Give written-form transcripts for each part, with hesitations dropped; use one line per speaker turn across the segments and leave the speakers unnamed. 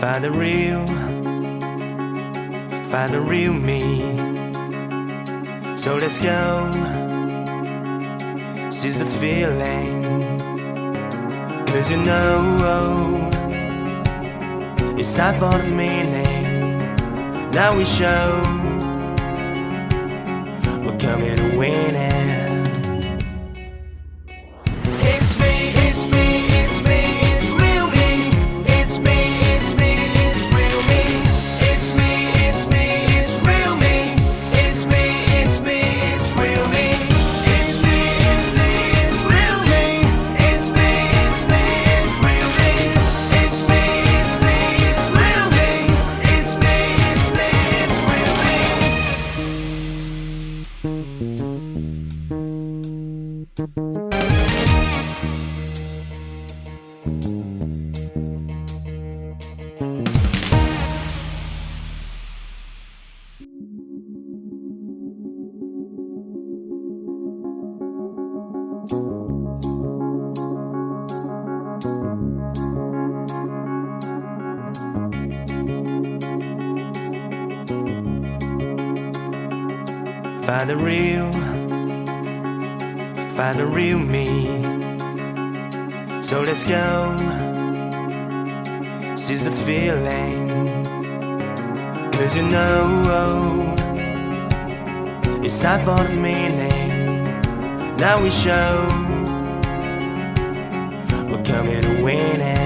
Find the real me. So let's go, seize the feeling. 'Cause you know it's time for the meaning. Now we show we're coming to win it. Find the real me. So let's go, seize the feeling. 'Cause you know it's time for the meaning. Now we show we're coming to win it.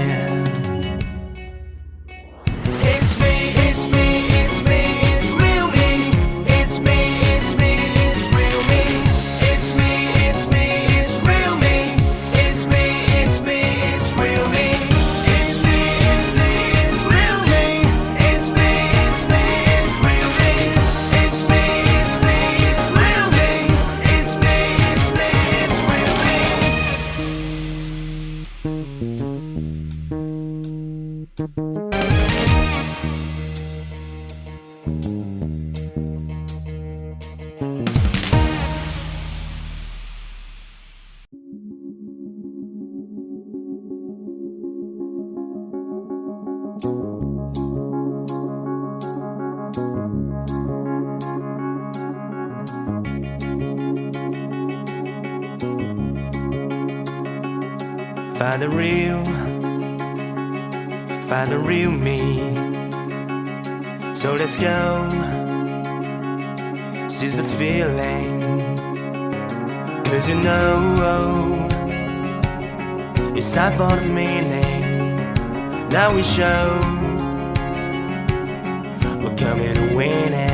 Find the real me. So let's go, seize the feeling. 'Cause you know it's time for the meaning. Now we show we're coming to win it.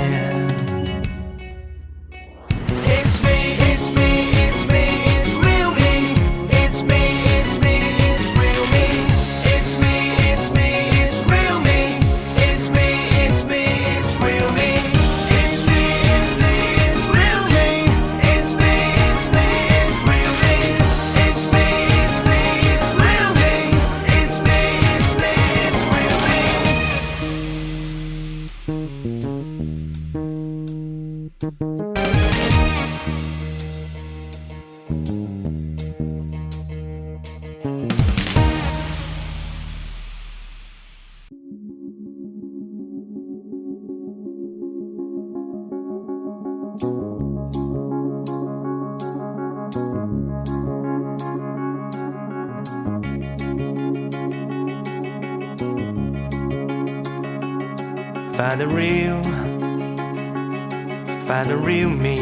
Find the real me.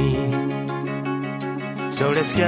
So let's go.